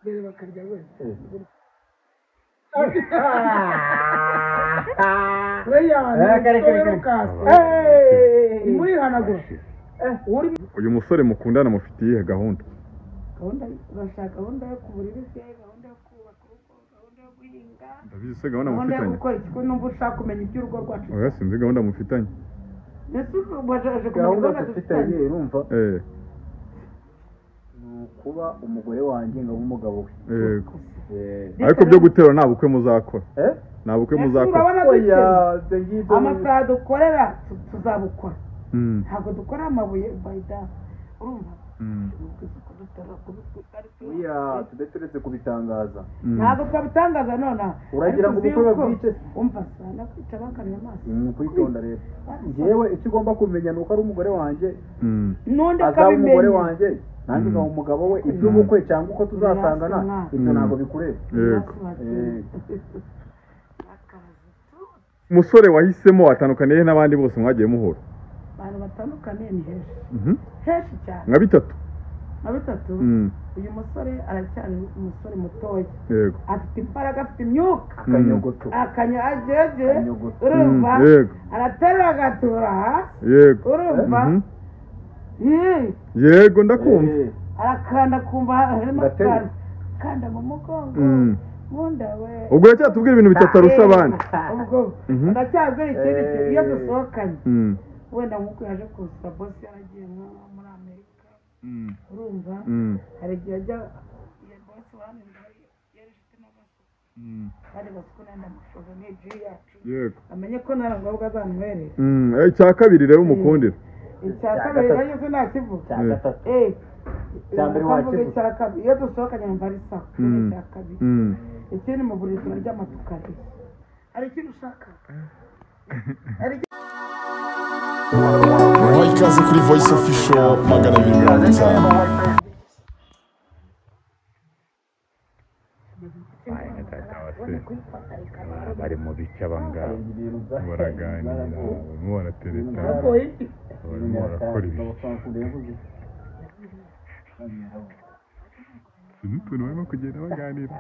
Bere bakarya wese. Muri hanagura. Uyu musore mukundana mufitiye gahunda? Gahunda urashaka gahunda yo kuburira se, gahunda yo kubaka urugo, gahunda yo guhinga. Ndabizi se gahunda mufitanye. Gukora iki ko numva ushaka kumenya iby'urugo rwacu. Oya sinzi gahunda mufitanye. Yesu baje gahunda dufitanye urumva? Kuba umugore wanjye ngo umugabo we. Yego. Ariko byo gutera nta bukwe muzakora. Nta bukwe muzakora. Oya, amafaranga dukorera tuzabukora. Ntabwo dukora amabuye bayida. Urumva? Oya, tudateretse kubitangaza. Ntabwo twabitangaza nona. Uragira ngo ubukwe bwice. Umva sana kwica bakamya amaso. Kwitonda rero. Jewe icyo ugomba kumenya nuko ari umugore wanjye. Nonde kabimenya. Umugore wanjye. Nanjye ngo umugabo we iby'ubukwe cyangwa uko tuzasangana ibyo ntabwo bikureba. Yego. Musore wahisemo atandukaniye n'abandi bose mwagiye muhora? Abantu batandukaniye ni heshi. Heshi cyane. Nka bitatu. Nka bitatu. Uyu musore aracyari umusore mutoya. Yego. Afite imbaraga, afite imyuka. Akanyogoto. Akanyajeje. Urumva? Araterura agatura hasi. Yego. Urumva? Yego ndakumva. Arakanda kumva harimo akanda. Kanda mu mugongo. Munda we. Ubwo yacyatubwira ibintu bitatu arusha abandi. Ubwo ndacyabwira ikindi iyo dusohokanye. Wenda nkuko yaje kuza boss yaragiye muri Amerika. Urumva? Hari igihe ajya ya boss wanenda yarishite n'abaso. Bari baskunda amashoza n'eji yacu. Yego. Amenye ko narangwa azanwerera. Icya kabiri rero umukundira. Icya kabiri rero se nakivuga. Cyambere wakivuga. Icya kabiri iyo dusohokanye mva ari sawa. Icya kabiri. Ikindi mu buriri turaryama tukarira. Ari ikintu ushaka? Ikaze kuri Voice Official 250. Bari mu bice abangaba baraganira barimo baratereta barimo barakora ibi utuntu barimo kugenda baganira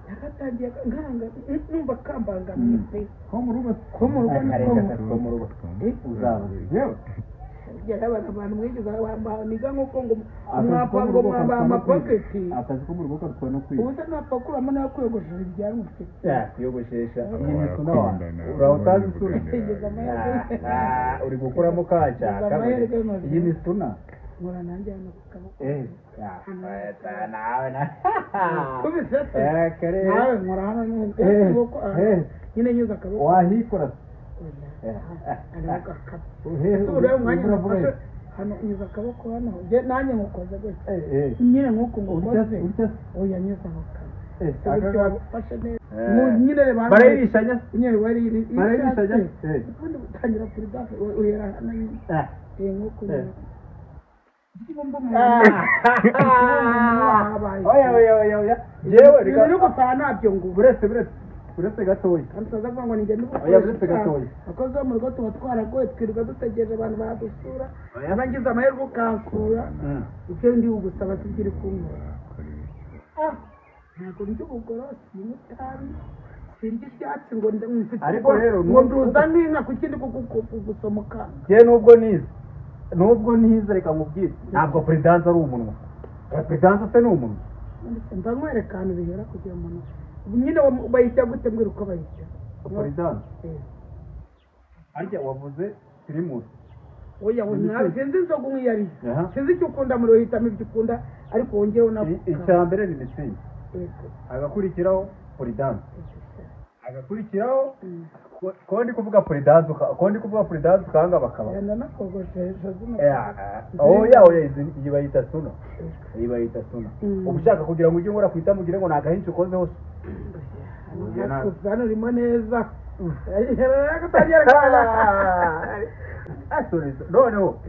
yakatangiye nkanga numva kambangamye ko mu rugo uzavuga abantu mwigiza niga nkuko ngo mwapango mwamba amapoketi akazi ko mu rugo katwa no kwiga ubuze napakura amana yo kwiyogoshesha ibyanyu kwiyogoshesha iyi suna wa urautazi suna uri gukuramo kaca iyi ni suna ngora nanjye hano kukaboko nawe na kubisete kare nawe ngora hano nyine nyuza akaboko wahikora uriya mwanya nafashe hano nyuza akaboko hano nanjye nkukoze gutya nyine nk'uko ngukoze oya nyuza akaboko fashe neza nyine reba barayirishanya nyine barayirishanya ubundi utangira kuri dafe uhera hano nyine nk'uko oya jewe reka gutaha nabyo ngo uretse gatoya kansaza vuga ngo nige uretse gatoya akoze mu rugo tuba twaragoye twirirwa dutegereje abantu badusura abangize amahirwe ukankura icyo ndi ugusaba tugire kumwe ntabwo ndi ubugorosi n'itabi sinzi ibyatsi ngo mfite ariko rero ngo nduza n'inka ku kindi gusomoka je nubwo nize reka nkubwire ntabwo presidence ari umunwa presidence se ni umunwa mba nkwereka ahantu bihera kugira umuntu nyine bayita gute mbwira uko bayita presidence arya wavuze primus oya nawe sinzi inzoga umwe yari sinzi icyo ukunda muri uhitamo ibyo ukunda ariko wongeyeho na icya mbere ni mitsingi agakurikiraho presidence agakurikiraho ko ndi kuvuga presidence kanga bakaba nanakogoshesha oya iyi bayita suna ubushaka kugira ngo ujye ngora kwita mugire ngo nagahince ukoze hose hano urimo neza noneho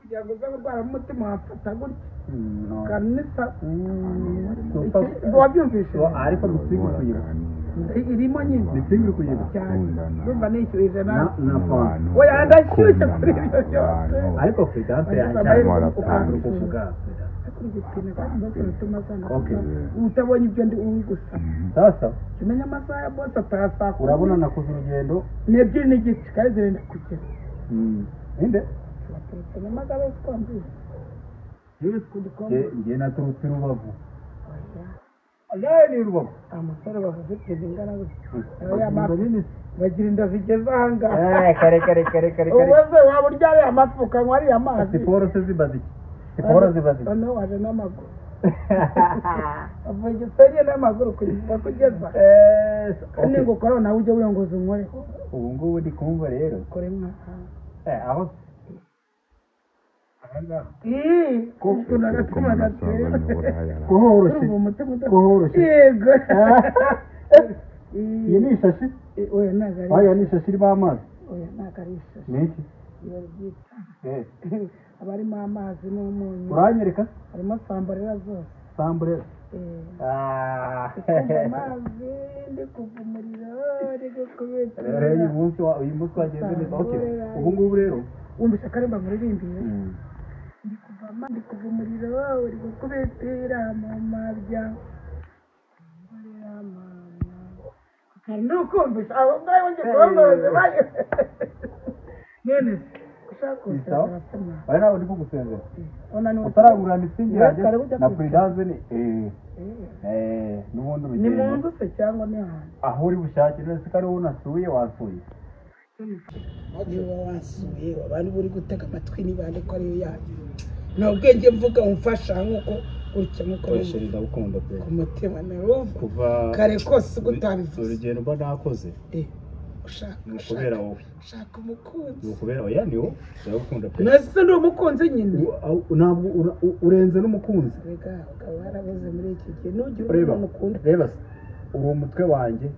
kugira ngo uze kurwara umutima wafata gutya kanisa wabyumvise ariko mitsingi kuyiba irimo nyine mitsingi kuyiba cyane ndumva nishyuhije na oya ndashyushye kuri ibyo byose ariko Prudence yacyamara ukambura kuvuga utabonye ibyo ndi uri gusa sasa kimenya amasaha ya bose atayasaka urabona nakoze urugendo n'ebyiri n'igice kandi zirenda kugera inde nyamagabe twambiye ngiye naturutse Rubavu ayaye ni Rubavu amasore bafite ingana gutya bagira inda zigeze ahangaha kare ubuze waba uryariye amafuka ngo ariye amazi siporo se zibaze iki siporo zibaze noneho waje n'amaguru avuga igisenge n'amaguru kugeza kandi ngo ukora nawe ujye wiyongoza unkore ubu ngubu ndi kumva rero ukore mwaka aho kuhoroshye yego iyi ni ishashi oya ntabwo ari aya ni ishashi irimo amazi oya ntabwo ari ishashi ni iki iyo ryita haba harimo amazi n'umunyu uranyereka harimo sambarera zose samburera amazi ndi kuva umuriro ndi gukubita uyu munsi wagenze neza ubu ngubu rero wumvise akarimba muririmbiye ndi kuva umuriro uri gukubitira mu mabya kandi nukumvisha aho ngaho njye kubambaza bayo none ushaka kunsezera sema ari nawe ndi kugusezera utaragura mitsingi yanjye na Prudence ni n'ubundi urugendo ni mu nzu se cyangwa ni hanze aho uri bushake nese ko ari wowe unasuye wasuye niba wasuye abandi buri gutega amatwi n'ibandi ko ariyo yanyu nta ubwenge mvuga umfasha nk'uko gutya nk'uko ndagukunda pe ku mutima narumva kuva kare kose gutabivuze urugendo mba nakoze kubera wowe ushaka umukunzi ni ukubera oya ni wowe ndagukunda pe nase ndi umukunzi nyine ntabwo urenze n'umukunzi rega ukaba warabuze muri iki gihe nugira umuntu ukunda reba uri umutwe wanjye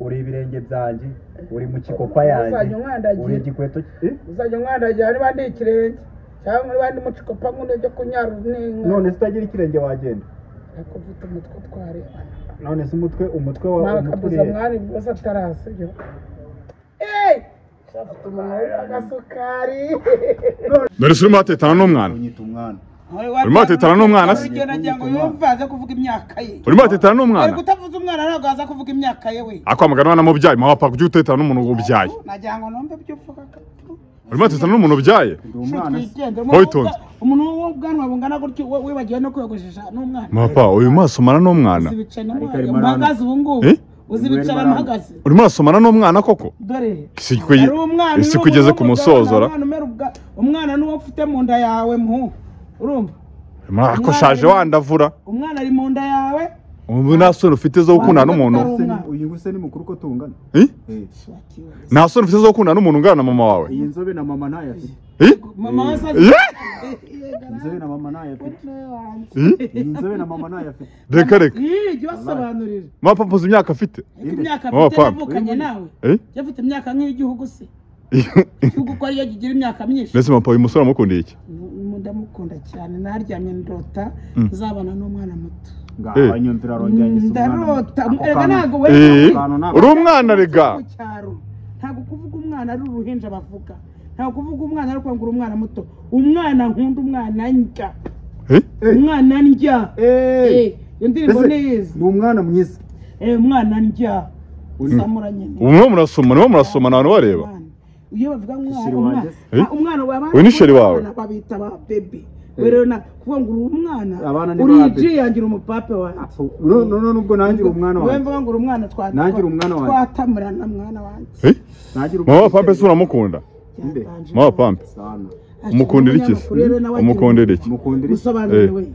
uri ibirenge byanjye uri mu kikopa yanjye uri igikweto uzajya umwandagira niba ndi ikirenge cyangwa niba ndi mu kikopa nk'undi ujya kunyara n'inka none se utagira ikirenge wagenda ariko ufite umutwe utwarebana none se umutwe wa nakabuza mwari bwose atarasibyo afite umunwa w'agasukari dore se urimo watetana n'umwana urimo watetana n'umwana se nagira ngo yumve aze kuvuga imyaka ye urimo watetana n'umwana ariko utavuze umwana ntabwo aza kuvuga imyaka ye we akwamagana na mubyaye mwa papa kujya utetana n'umuntu ubyaye nagira ngo numve ibyo uvuga urimo watetana n'umuntu ubyaye witonze umuntu w'ubwanwa bungana gutyo wibagiwe no kwiyogoshesha n'umwana papa uyu masomana n'umwana mpagaze ubu ngubu uzi bicara mpagaze urimo urasomana n'umwana koko dore isi kugeze ku musozora umwana n'uwo ufite mu nda yawe urumva akoshaje wandavura umwana ari mu nda yawe ubu nta soni ufite zo gukundana n'umuntu uyu guse ni mukuru ko tungana nta soni ufite zo gukundana n'umuntu ungana na mama wawe iyi nzobe na mama ntayo afite mama wese inzobe na mama ntayo afite iyi nzobe na mama ntayo afite reka jya ubasobanurira mama papa uzi imyaka afite imyaka afite yavukanye nawe yafite imyaka nk'iy'igihugu se igihugu ko ariyo kigira imyaka myinshi mbese mama uyu musore amukundiye iki ndamukunda cyane naryamye ndota nzabana n'umwana muto ndarota rega ntabwo we uri umwana rega ntabwo kuvuga umwana ari uruhinja bavuga ntabwo kuvuga umwana ari kwangura umwana muto umwana nkunda umwana ndya umwana ndya iyo ndirimbo neza ni umwana mwiza umwana ndya usamuranye umwe murasoma abantu bareba iyo bavuga umwana uyu ni sheri wawe babita ba bebe werona kuvuga ngo uri umwana uri ijiyangira umupape wawe nubwo nangira umwana wawe wemva ngo uri umwana twatamirana mwana wanjye mama pampe se uramukunda mama pampe umukundira iki umukundira iki musobanuriwe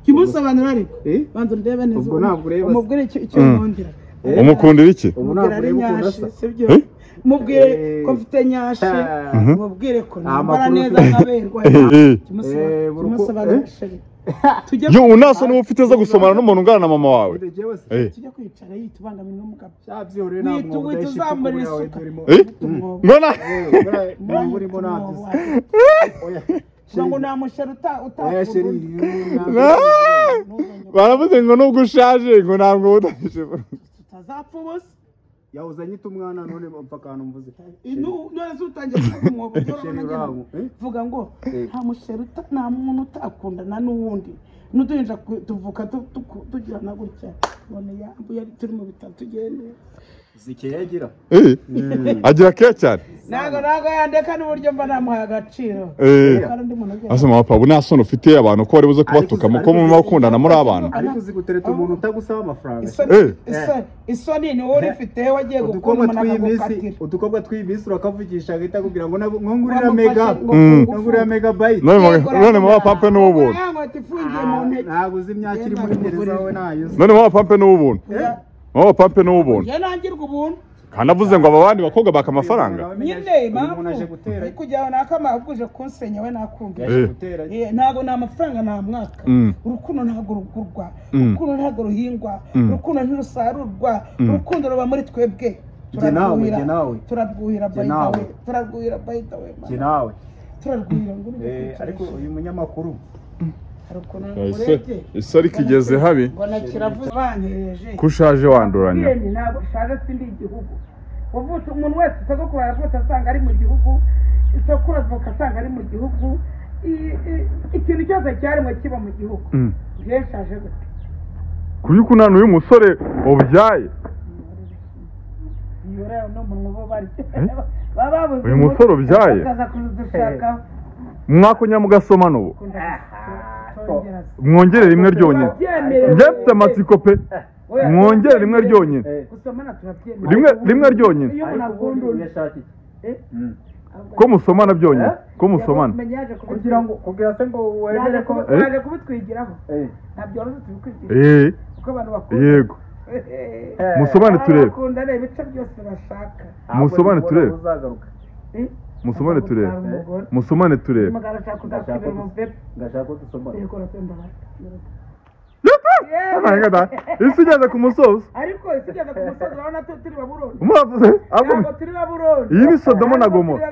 kimusobanurira ariko banza ndebe neza umubwire icyo nkundira umukundira iki umubwire nyashi sibyo mubwire ko mfite nyashi mubwire ko nambara neza nkaberwa kimusobanurira yo unaso niwe ufite zo gusomana n'umuntu ungana na mama wawe tujya kwicara yitubangamira n'umugabo cyabyore ntabwo uzamura isuka ngona urimo nabyo ngo namushera baravuze ngo nubwo ushaje ngo ntabwo udafite utazapfa ubusa yawuzanye itumwana none mpfa kantu mvuze none zutangiye kumwobo vuga ngo nta mushera nta muntu utakundana n'uwundi n'uduhinja tuvuka tugirana gutya none yambuye turi mu bitaro tugende zikeye agira agira keya cyane ntago yandeka n'uburyo mba namuhaye agaciro asoma papa unasono ufite abantu ko bari buze kubatuka muko mu bakundana muri abantu ariko uzigutereta umuntu utagusaba amafaranga isoni ni wowe urifite wagiye gukora umuntu akagukatira udukobwa tw'ibisi urakavugisha agahita akubwira ngo nkongurira megabyte none mu papa n'ubu buntu ntabwo uzi imyaka iri muri gereza wowe nayo none mu papa n'ubu buntu mu papa n'ubu buntu yanangirwa ubuntu kandi avuze ngo aba bandi bakobwa baka amafaranga nyine mpamvu kujyaho nakama uguje kunsenya we nakumvira ntago nta mafaranga nta mwaka urukundo ntago rugurwa urukundo ntago ruhingwa urukundo ntirusarurwa urukundo ruba muri twebwe turarwuhira ariko uyu munyamakuru ese ariko igeze habi kushaje wanduranya ntabwo ushaje sindi igihugu uvutse umuntu wese isoko yaravutse asanga ari mu gihugu isoko uravuka asanga ari mu gihugu ikintu cyose cyarimo kiba mu gihugu byeshaje gute kuri kunana uyu musore ubyaye uyu musore ubyaye mwakunya mugasoma n'ubu mwongere rimwe ryonyine njye mfite amatsiko pe mwongere rimwe ryonyine rimwe ryonyine ko musomana byonyine ko musomana kugira se ngo wemere ko waje kubitwigiraho ntabyo wari tubikwigira kuko abantu bakunda yego musomane turebe bakunda reba ibice byose bashaka musomane turebe musomane turebe musomane turebe ngashaka ko dusomana isi igeze ku musozi ariko isi igeze ku musozi urabona turi baburoni ntabwo turi baburoni iyi ni Sodomo na Gomora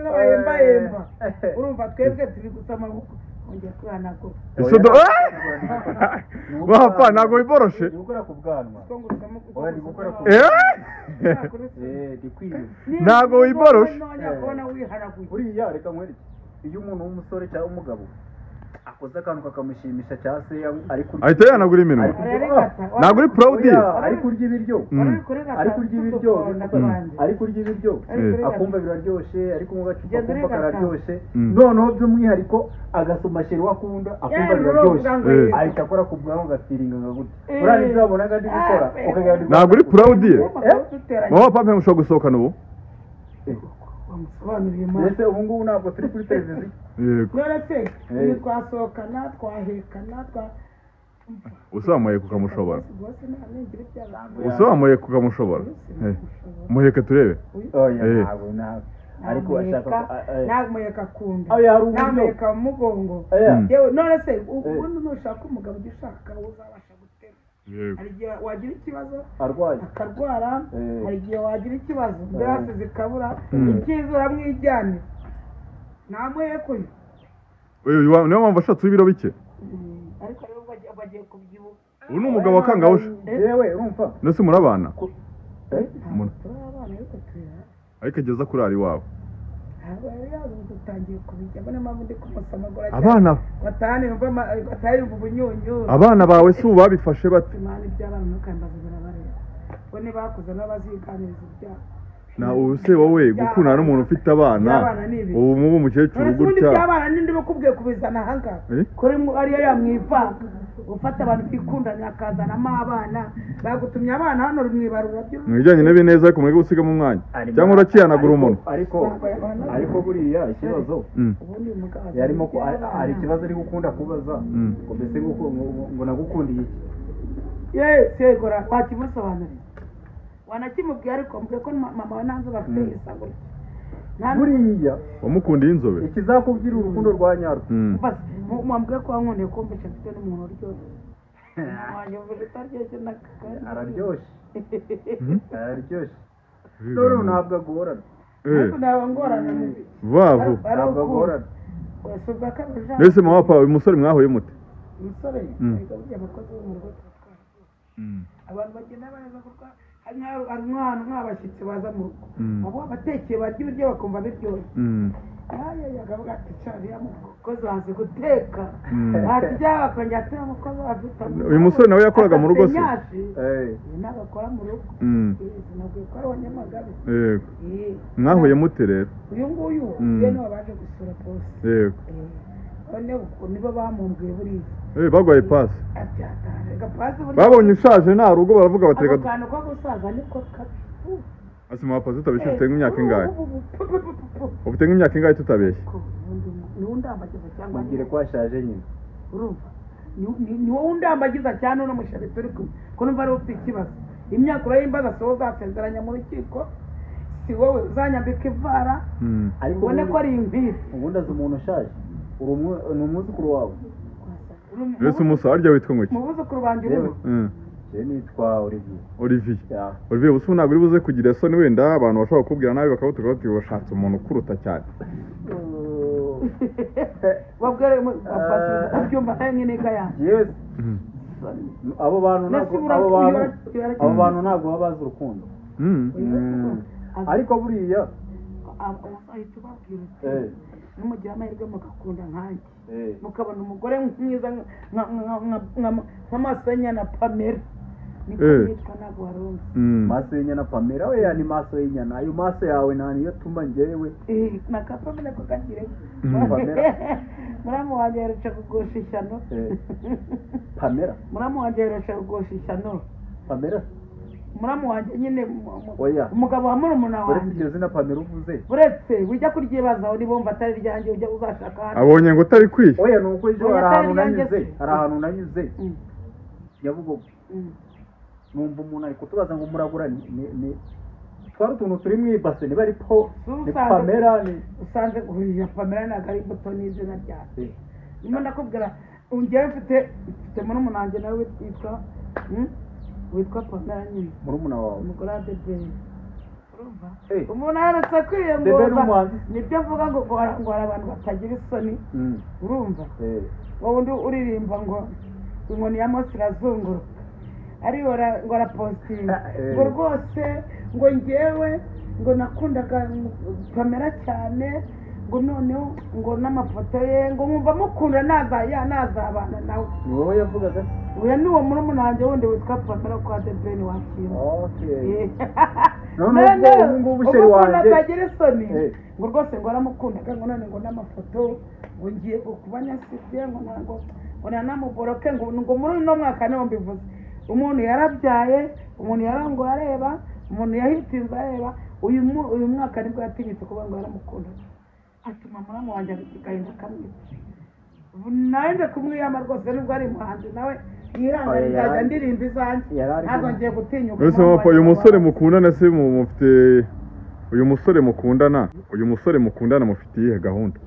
urumva twebwe turi gusoma ongera kwihanagura wapfa ntabwo wiboroshe gukora ku bwanwa ntabwo wiboroshe buriya reka nkwereke iyo umuntu w'umusore cyangwa umugabo akoze akantu kakamushimisha cyangwa se ahita yanagura iminwa ntabwo uri proud ari kurya ibiryo akumva biraryoshye ariko mu gacupa akumva kararyoshye noneho by'umwihariko agasoma sheri akunda akumva biraryoshye ahita akora ku bwanwa agafiringa nka gutya uriya nibyo wabonaga ndi gukora ntabwo uri proud mama papa mushobora gusohokana ubu mbese ubu ngubu ntabwo turi kuri televiziyo none se twasohokana twahekana usamuye kukamushobora usamuye kukamushobora muheke turebe ariko ashaka ntamuheka akunda ntamuheka mu mugongo none se ubundi nushaka umugabo ugishaka uzabasha gutera hari igihe wagira ikibazo akarwara hari igihe wagira ikibazo mbese zikabura icyiza uramwijyane ntamuheka uyu niyo mpamvu ashatse ibiro bike ariko rero bagiye kubyibuha ubu ni umugabo wakangawusha yewe urumva ndetse murabana ariko ageza kuri ari iwabo abana abana bawe si ubu babifashe bate na ubu se wowe gukundana n'umuntu ufite abana ubu mubu umukecuru gutya by'abana nindi bakubwiye kubizana ahangaha kuri ariyo yamwivanga ufata abantu bikundanya akazanamo abana bagutumye abana hano rumwibarura byo mwijyanye n'ibineza ariko mwege gusigamo umwanya cyangwa urakihanagura umuntu ariko buriya ikibazo yarimo ko hari ikibazo ari gukunda kubaza ngo mbese ngo nagukundiye iki segora twakimusobanurira wanakimubwiye ariko mbwiye ko mama we nanze bafite isabure buriya wamukundiye inzobe ikizakubwira urukundo rwa nyarwo mwambwe ko wankundiye kumva mfite n'umuntu uryoshye wanjye uvuze utaryoshye araryoshye araryoshye rero ntabwo agorana ariko ntabwo ngorana vavu ntabwo agorana wasuka kabija mbese mama papa uyu musore mwahuye mute umusore ariko burya abakozi bo mu rugo abantu bagenda baza kuko hari nk'abashyitsi baza mu rugo abo abatekeye barya ibiryo bakumva biryoshye akavuga ati cyariya mukozi wazi guteka ati byaba akongera ati umukozi afite uyu musore nawe yakoraga mu rugo se ntabwo akora mu rugo sinabwiye ko ari wa Nyamagabe yego mwahuye mute rero uyu nguyu ye niwe baje gusura bose yego nibo bamumbwiye buriya bagwaye pasi pasi babonye ushaje nta rugo baravuga batega ako kantu ko gusaza niko kabi asima pasi utabeshye ufite nk'imyaka ingahe ufite nk'imyaka ingahe tutabeshye ni undambagiza cyangwa mbwire ko ashaje nyine urumva ni wowe undambagiza cyane uno mushabe turi kumwe ko numva ari ufite ikibazo imyaka urayimbaza so uzasezeranya mu rukiko si wowe uzanyambika ivara ubone ko ari imviri ubundi azi umuntu ushaje ni umwuzukuru wawe mbese umusa harya witwa ngo ki umwuzukuru banjye urubu nitwa Olivier ubusa ntabwo uri buze kugira isoni wenda abantu bashobora kukubwira nabi bakavuga bati washatse umuntu ukuruta cyane babwire ubyumva nk'ineka yanjye abo bantu ntabwo baba bazi urukundo ariko buriya ahita ubabwira uti numugira amahirwe mugakunda nkanjye mukabona umugore mwiza nk'amasenya na Pamela niko yitwa ntabwo waronse maso y'inyana Pamela we yani maso y'inyana ayo maso yawe nta niyo tuma njyewe na Pamela ko kagire muramu wanjye yarusha kugosha ishyano Pamela muramu wanjye yarusha kugosha ishyano Pamela muramu wanjye nyine umugabo wa murumuna wanjye uretse iryo zina Pamela uvuze uretse ujya kuryibazaho niba wumva atari ryanjye ujya uzashaka hano abonye ngo utari kwiye oya ni uko ejo hari ahantu nanyuze Nyabugogo numva umuntu ari kutubaza ngo muragura ni twari utuntu turi mu ibase niba ari po ni Pamela ni usanze guhurira Pamela ntabwo ari imbuto n'izina ryawe nyuma ndakubwira ungewe mfite murumuna wanjye nawe witwa Pamela nyine murumuna wawe umugore wa Debeni urumva umuntu aherutse kwiyembuza nibyo mvuga ngo hari abantu batagira isoni urumva wowe undi uririmba ngo inkoni ya Mose irazunguruka ariyo ngo arapositinga ngo rwose ngo ngewe ngo nakundaga Pamela cyane ngo noneho ngo n'amafoto ye ngo nkumva mukunda nazabana nawe ni wowe yavugaga uyu ni uwo murumuna wanjye wundi witwa Pamela kwa Debeni wakira none ubu ngubu sheri wanjye atagira isoni ngo rwose ngo aramukundaga ngo none ngo n'amafoto ngo ngiye kuba nyasibye ngo nanamuboroke ngo muri uno mwaka niho mbivuze umuntu yarabyaye umuntu yarango areba umuntu yahitinze areba uyu mwaka nibwo yatinyitse kuba ngo yaramukundaga atuma muramu wanjye agahinda kamwe nawe nje kumwiyama rwose nubwo ari muhanzi nawe yihangane nzajya ndirimba izanjye ntabwo ngiye gutinyuka uyu musore mukundana se mufite uyu musore mukundana mufite iyihe gahunda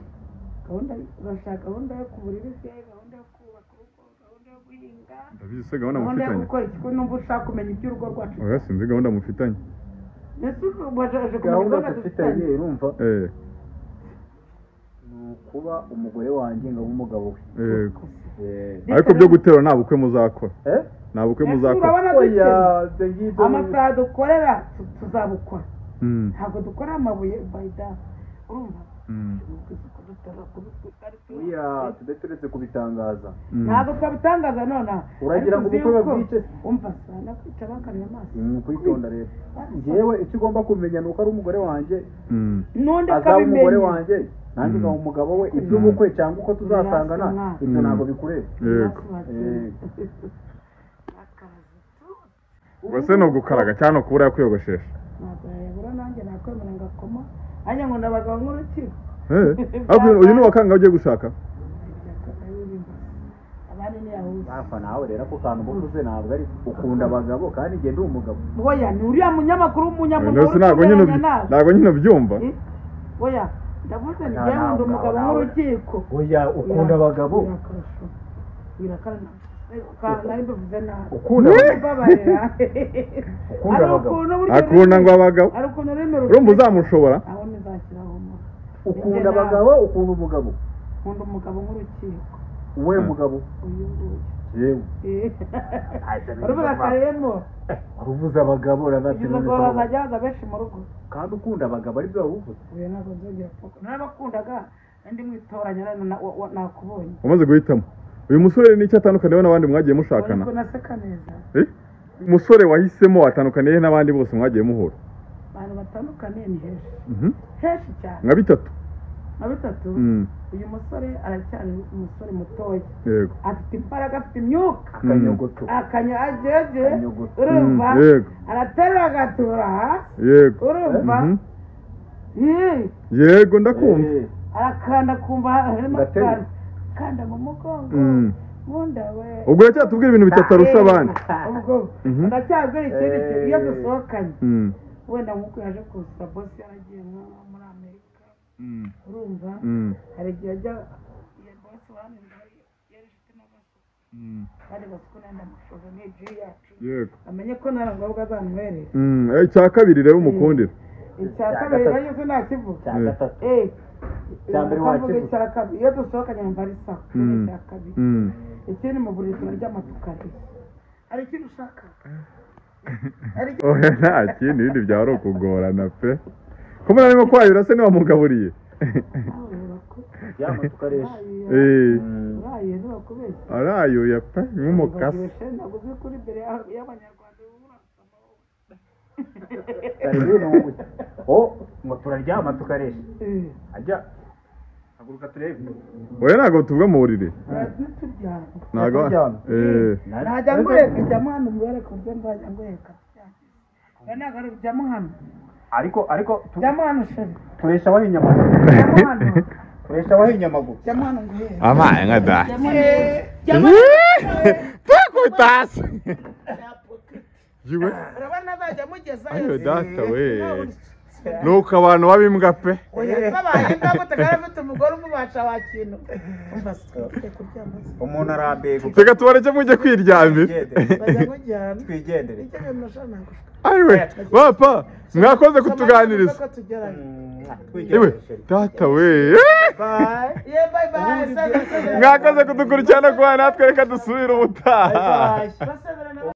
urashaka gahunda yo kuburira se gahunda yo kubaka urugo gahunda yo guhinga ndabizi se gahunda mufitanye yo gukora ikigo numva ushaka kumenya iby'urugo rwacu oya sinzi gahunda mufitanye gahunda dufitanye urumva kuba umugore wanjye ngo umugabo we ariko byo gutera nta bukwe muzakora nta bukwe muzakora amafaranga dukorera tuzabukora ntabwo dukora amabuye bayida urumva turetse kubitangaza ntabwo twabitangaza nonaha uragira ngo ubukwe babwice umva sana kwica bakariye amaso kwitonda rero njyewe icyo ugomba kumenya ni uko ari umugore wanjye n'undi azaba umugore wanjye nanjye nkaba umugabo we iby'ubukwe cyangwa uko tuzasangana ibyo ntabwo bikureba ubwo no gukaraga cyane kubura yakwiyogoshesha ntabwo yabura nanjye nakwemera ngakoma hanyuma ngo ndabagabo nk'urukiko uyu ni uwakanga ugiye gushaka abandi niyahuza hafa nawe rero ako kantu ubuze ntabwo ari ukunda abagabo kandi igihe ndi umugabo oya ni uriya munyamakuru w'umunyamakuru ntabwo nyine byumva oya ndavuze njye nkunda umugabo nk'urukiko oya ukunda abagabo birakarana nari mbivuze nabi ukunda abagabo akunda ngo abagabo ari ukuntu ururimi urumva uzamushobora aho nizashyiraho ukunda abagabo ukunda umugabo nkunda umugabo nk'urukiko we mugabo uyu nguyu yewe urubuga karemo uruvuze abagabo bazajyaza benshi mu rugo kandi ukunda abagabo ari byo wabuvuze uyu ntabwo nzongera kuko narabakundaga andi mwitoranya nakubonye umaze guhitamo uyu musore n'icyo atandukaniyeho n'abandi mwagiye mushakana ariko naseka neza umusore wahisemo atandukaniye n'abandi bose mwagiye muhura abantu batandukaniye ni henshi cyane nka bitatu uyu musore aracyari umusore mutoya yego afite imbaraga afite imyuka akanyogoto akanyogoto urumva araterura agatura hasi yego urumva yego ndakumva arakanda kumva harimo akantu kanda mu mugongo nkunda we ubwo yacyatubwira ibintu bitatu arusha abandi ubwo ndacyabwira ikindi kintu iyo dusohokanye wenda nk'uko yaje kuza bosi yaragiye muri Amerika urumva hari igihe ajya iyo bosi wanjye yari ifite n'agasuku kandi agasuku nenda mushoza n'iji yacu yego amenye ko nta ngombwa azanwerera icya kabiri rero umukundira icya kabiri rero se nakivuga cya gatatu cyambere wakivuga cya kabiri iyo dusohokanye numva ari sawa cya kabiri ikindi mu buriri turaryama tukarira hari ikintu ushaka oya nta kindi ibindi byaba ukugorana pe ko muri arimo kwayura se niba mugaburiye yama tukaresha uraye ntibakubeshye arayuye pe nk'umukasi ntabwo uzi kuri imbere y'abanyarwanda ngo turaryama tukaresha ajya haguruka turebe oya ntabwo tuvuga mu buriri ntabwo najya ngweka jyamo hano mubereke uburyo nzajya ngweka ntabwo ari jyamo hano ariko jyamo hano sheri turesha abaho inyamaguru turesha abaho inyamaguru jyamo hano nguhere amaye nka da pakutasi jiwe urabona azajya amugezayo ayo data we nuko abantu babimbwa pe oya sabaye ndabo tagarafite umugore umubasha wakintu umva sikwe kuryama umuntu arambego tega tubareke mujye kwiryamira bajya kujyana twigendere icyo nashana ayiwe papa mwakoze kutuganiriza iwe data we bye mwakoze kudukurikirana kuba natwe reka dusubire ubutaha